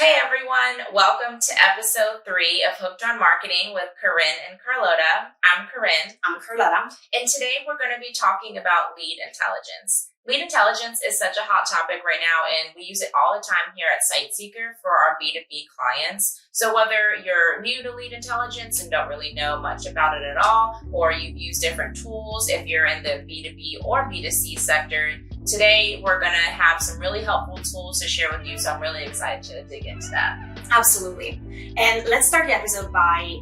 Hey everyone, welcome to episode 3 of Hooked on Marketing with Corinne and Carlotta. I'm Corinne. I'm Carlotta. And today we're going to be talking about lead intelligence. Lead intelligence is such a hot topic right now, and we use it all the time here at SiteSeeker for our B2B clients. So whether you're new to lead intelligence and don't really know much about it at all, or you've used different tools if you're in the B2B or B2C sector, today we're going to have some really helpful tools to share with you. So I'm really excited to dig into that. Absolutely. And let's start the episode by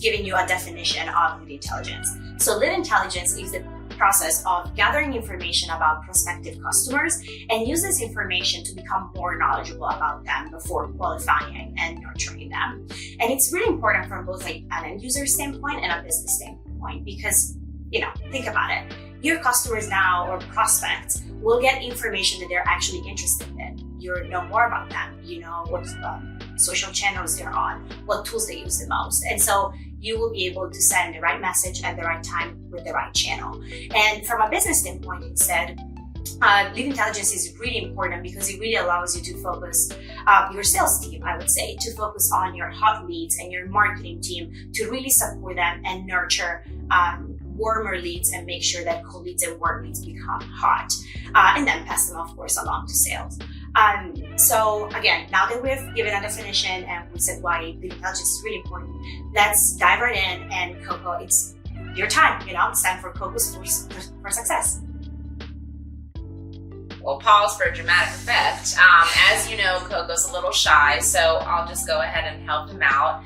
giving you a definition of lead intelligence. So lead intelligence is the process of gathering information about prospective customers and use this information to become more knowledgeable about them before qualifying and nurturing them. And it's really important from both an end user standpoint and a business standpoint because, think about it. Your customers now or prospects will get information that they're actually interested in. You know more about them. You know what social channels they're on, what tools they use the most. And so you will be able to send the right message at the right time with the right channel. And from a business standpoint instead, lead intelligence is really important because it really allows you to focus your sales team, I would say, to focus on your hot leads and your marketing team to really support them and nurture warmer leads and make sure that cold leads and warm leads become hot, and then pass them, of course, along to sales. So again, now that we've given a definition and we said why lead intelligence is really important, let's dive right in. And Coco, it's your time. It's time for Coco's for success. Well, pause for dramatic effect. As you know, Coco's a little shy, so I'll just go ahead and help him out.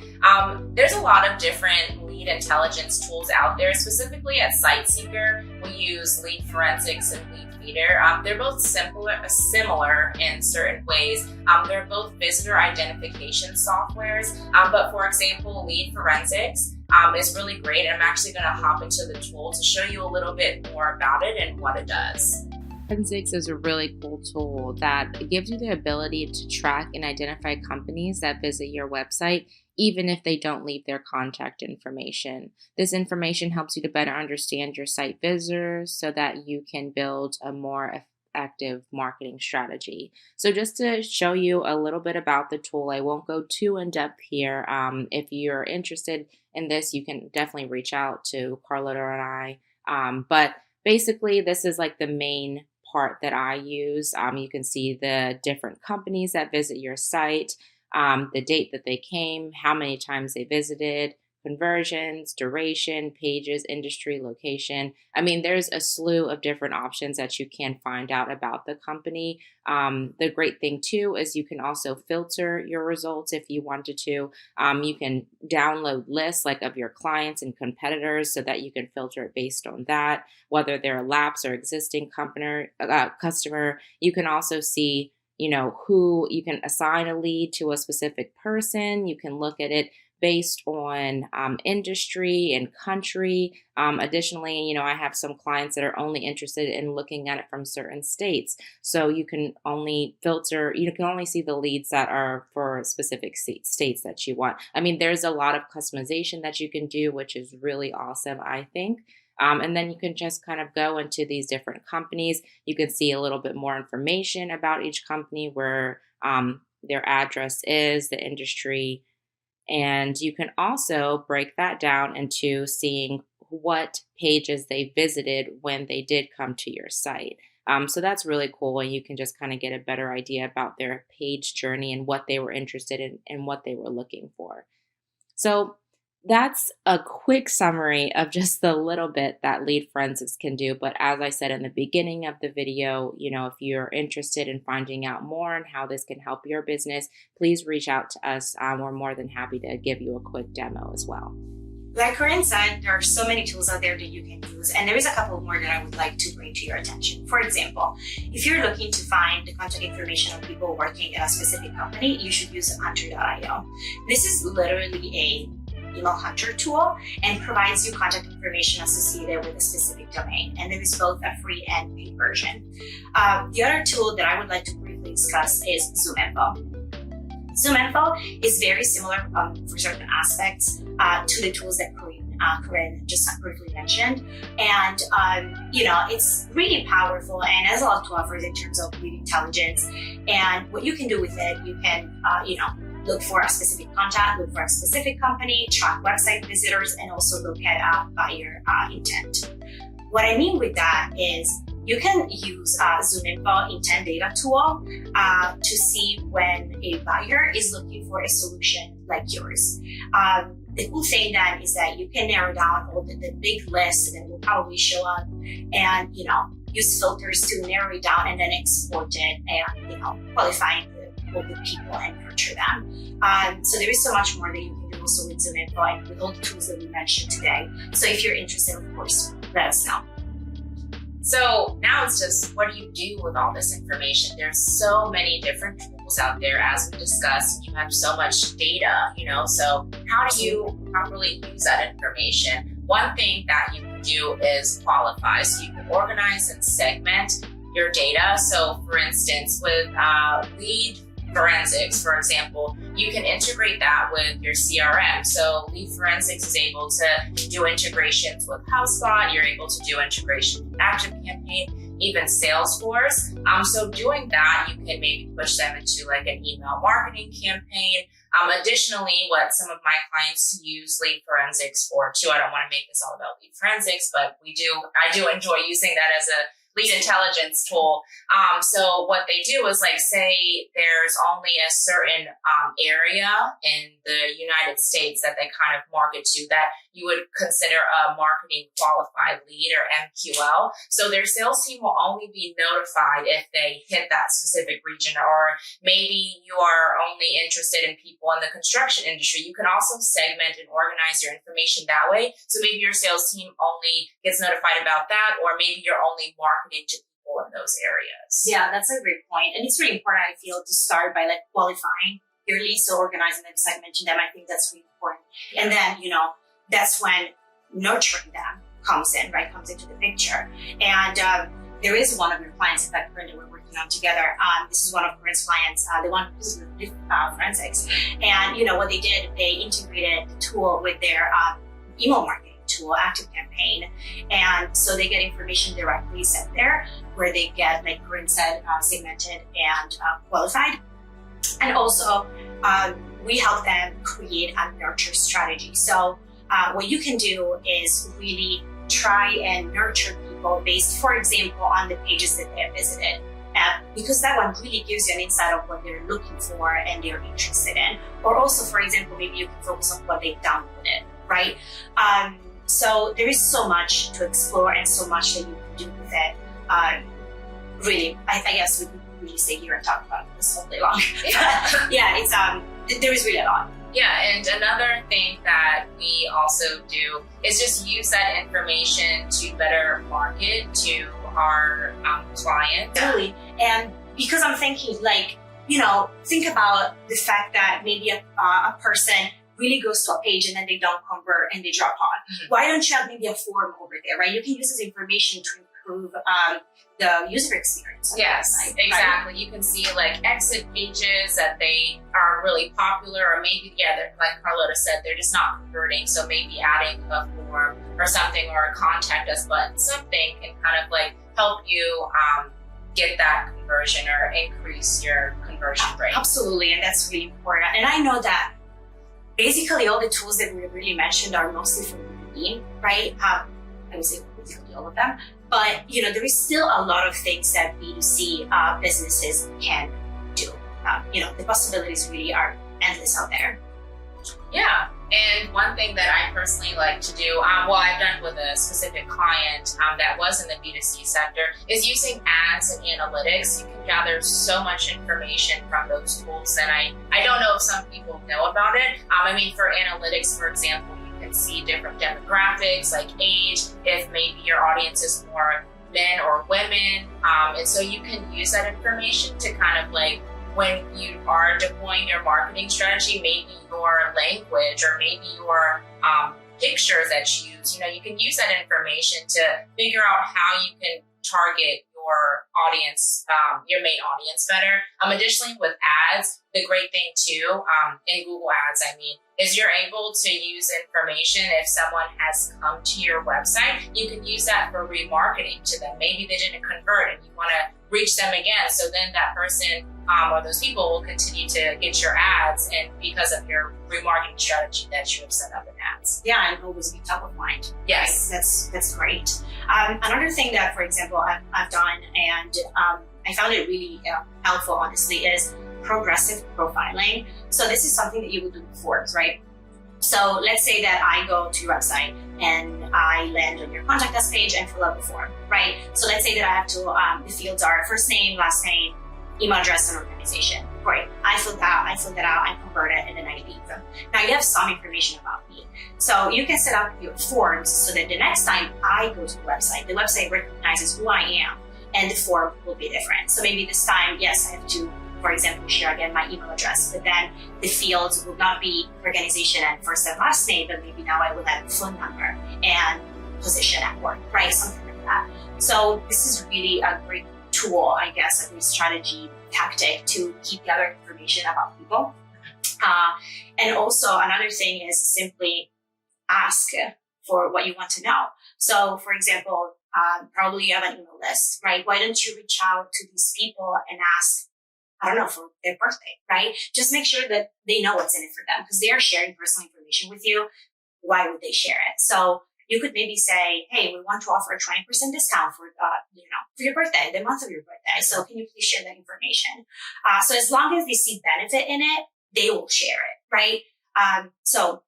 There's a lot of different lead intelligence tools out there. Specifically at SiteSeeker, we use Lead Forensics and Lead Feeder. They're both similar in certain ways. They're both visitor identification softwares, but for example, Lead Forensics is really great. And I'm actually going to hop into the tool to show you a little bit more about it and what it does. Forensics is a really cool tool that gives you the ability to track and identify companies that visit your website, even if they don't leave their contact information. This information helps you to better understand your site visitors so that you can build a more effective marketing strategy. So just to show you a little bit about the tool, I won't go too in depth here. If you're interested in this, you can definitely reach out to Carlotta and I. But basically, this is like the main part that I use. You can see the different companies that visit your site, the date that they came, how many times they visited, conversions, duration, pages, industry, location. There's a slew of different options that you can find out about the company. The great thing too is you can also filter your results if you wanted to. You can download lists of your clients and competitors so that you can filter it based on that, whether they're a lapsed or existing customer. You can also see who you can assign a lead to a specific person. You can look at it based on industry and country. Additionally, I have some clients that are only interested in looking at it from certain states. So you can only see the leads that are for specific states that you want. There's a lot of customization that you can do, which is really awesome, I think. And then you can just kind of go into these different companies. You can see a little bit more information about each company, where their address is, the industry. And you can also break that down into seeing what pages they visited when they did come to your site. So that's really cool. And you can just kind of get a better idea about their page journey and what they were interested in and what they were looking for. So that's a quick summary of just the little bit that Lead Forensics can do. But as I said in the beginning of the video, if you're interested in finding out more on how this can help your business, please reach out to us. We're more than happy to give you a quick demo as well. Like Corinne said, there are so many tools out there that you can use, and there is a couple more that I would like to bring to your attention. For example, if you're looking to find the contact information of people working at a specific company, you should use hunter.io. This is literally a email hunter tool and provides you contact information associated with a specific domain. And there is both a free and paid version. The other tool that I would like to briefly discuss is ZoomInfo. ZoomInfo is very similar for certain aspects to the tools that Corinne Corinne just briefly mentioned. And, it's really powerful and has a lot to offer in terms of lead intelligence. And what you can do with it, you can, look for a specific contact, look for a specific company, track website visitors, and also look at buyer intent. What I mean with that is you can use ZoomInfo intent data tool to see when a buyer is looking for a solution like yours. The cool thing then is that you can narrow down all the big lists that will probably show up and, use filters to narrow it down and then export it and, qualify all the people and nurture them. So there is so much more that you can do also with ZoomInfo and with all the tools that we mentioned today. So if you're interested, of course, let us know. So now it's just, what do you do with all this information? There's so many different tools out there, as we discussed. You have so much data, so how do you properly use that information? One thing that you can do is qualify. So you can organize and segment your data. So for instance, with lead forensics, for example, you can integrate that with your CRM. So lead forensics is able to do integrations with HubSpot. You're able to do integration with ActiveCampaign, even Salesforce. So doing that, you can maybe push them into like an email marketing campaign. Additionally, what some of my clients use lead forensics for too, I don't want to make this all about lead forensics, but I do enjoy using that as a lead intelligence tool. So what they do is, like, say there's only a certain area in the United States that they kind of market to that you would consider a marketing qualified lead or MQL. So their sales team will only be notified if they hit that specific region, or maybe you are only interested in people in the construction industry. You can also segment and organize your information that way. So maybe your sales team only gets notified about that, or maybe you're only marketing to people in those areas. Yeah, that's a great point. And it's really important, I feel, to start by qualifying your leads, so organizing them, segmenting them. I think that's really important. And then, that's when nurturing them comes into the picture. And there is one of your clients, in fact, Corinne, that we're working on together. This is one of Corinne's clients, the one who's with forensics. And, what they did, they integrated the tool with their email marketing tool, ActiveCampaign. And so they get information directly sent there, where they get, like Corinne said, segmented and qualified. And also, we help them create a nurture strategy. So what you can do is really try and nurture people based, for example, on the pages that they have visited. Because that one really gives you an insight of what they're looking for and they're interested in. Or also, for example, maybe you can focus on what they've downloaded, right? So there is so much to explore and so much that you can do with it. Really, I guess we could really stay here and talk about this all day long. Yeah, there is really a lot. Yeah, and another thing that we also do is just use that information to better market to our clients. Totally. And because I'm thinking, think about the fact that maybe a person really goes to a page and then they don't convert and they drop on. Mm-hmm. Why don't you have maybe a form over there, right? You can use this information to improve the user experience. Yes, exactly. Right? You can see exit pages that they are really popular, or maybe, they're, like Carlotta said, they're just not converting. So maybe adding a form or something, or a contact us button, something can kind of help you get that conversion or increase your conversion rate. Absolutely, and that's really important. And I know that basically all the tools that we really mentioned are mostly for B2B, right? I would say basically all of them. But, there is still a lot of things that B2C businesses can do. The possibilities really are endless out there. Yeah. And one thing that I personally like to do, I've done with a specific client that was in the B2C sector, is using ads and analytics. You can gather so much information from those tools that I don't know if some people know about it. For analytics, for example, you can see different demographics like age, if maybe your audience is more men or women. And so you can use that information to kind of when you are deploying your marketing strategy, maybe your language or maybe your pictures that you use, you can use that information to figure out how you can target your audience, your main audience better. Additionally, with ads, the great thing too, in Google Ads, is you're able to use information. If someone has come to your website, you can use that for remarketing to them. Maybe they didn't convert and you want to reach them again. So then that person or those people will continue to get your ads, and because of your remarketing strategy that you have set up in ads. Yeah, and always be top of mind. Yes. That's great. Another thing that, for example, I've done, and I found it really helpful, honestly, is progressive profiling. So this is something that you would do before, right? So let's say that I go to your website and I land on your contact us page and fill out the form, right? So let's say that I have to, the fields are first name, last name, email address, and organization. Great. I filled that out, I convert it, and then I leave them. Now you have some information about me. So you can set up your forms so that the next time I go to the website recognizes who I am, and the form will be different. So maybe this time, yes, I have to, for example, share again my email address, but then the fields will not be organization and first and last name, but maybe now I will have phone number and position at work, right? Something like that. So this is really a great tool, I guess, a great strategy, tactic to keep gathering information about people. And also another thing is simply ask for what you want to know. So for example, probably you have an email list, right? Why don't you reach out to these people and ask, I don't know, for their birthday, right? Just make sure that they know what's in it for them, because they are sharing personal information with you. Why would they share it? So you could maybe say, hey, we want to offer a 20% discount for your birthday, the month of your birthday. So can you please share that information? So as long as they see benefit in it, they will share it, right? So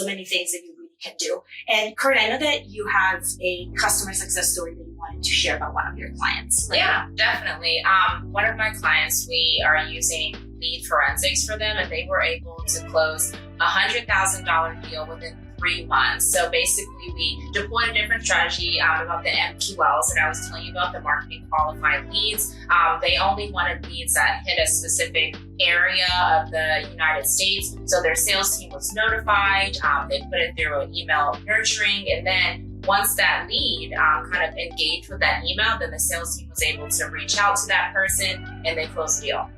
many things that you really can do. And Corinne, I know that you have a customer success story that you wanted to share about one of your clients. Yeah, definitely. One of my clients, we are using lead forensics for them, and they were able to close a $100,000 deal within 3 months. So basically, we deployed a different strategy about the MQLs that I was telling you about, the marketing qualified leads. They only wanted leads that hit a specific area of the United States. So their sales team was notified. They put it through an email nurturing, and then once that lead kind of engaged with that email, then the sales team was able to reach out to that person and they closed the deal.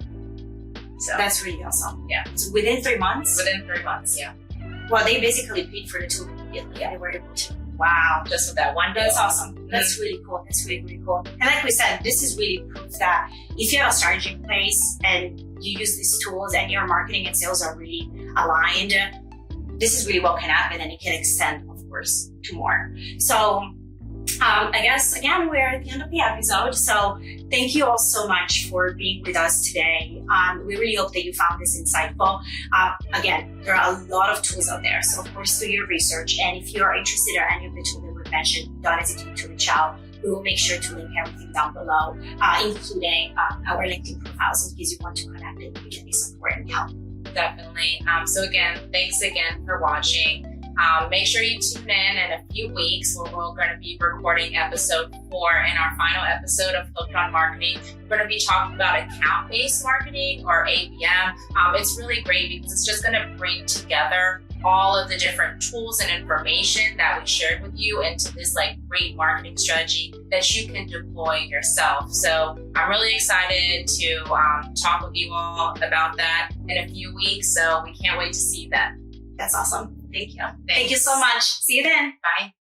So that's really awesome. Yeah. So within 3 months? Within 3 months, yeah. Well, they basically paid for the tool immediately. Yeah. They were able to. Wow. Just with that one deal. That's awesome. That's really cool. That's really, really cool. And like we said, this is really proof that if you have a strategy in place and you use these tools and your marketing and sales are really aligned, this is really what can happen, and it can extend, of course, to more. So I guess, again, we're at the end of the episode. So thank you all so much for being with us today. We really hope that you found this insightful. Again, there are a lot of tools out there. So of course, do your research. And if you're interested in any of the tools that we mentioned, don't hesitate to reach out. We will make sure to link everything down below, including our LinkedIn profiles in case you want to connect and we can be support and help. Definitely. So again, thanks again for watching. Make sure you tune in a few weeks where we're going to be recording episode 4 and our final episode of Hooked on Marketing. We're going to be talking about account-based marketing, or ABM. It's really great because it's just going to bring together all of the different tools and information that we shared with you into this great marketing strategy that you can deploy yourself. So I'm really excited to talk with you all about that in a few weeks. So we can't wait to see you then. That's awesome. Thank you. Thanks. Thank you so much. See you then. Bye.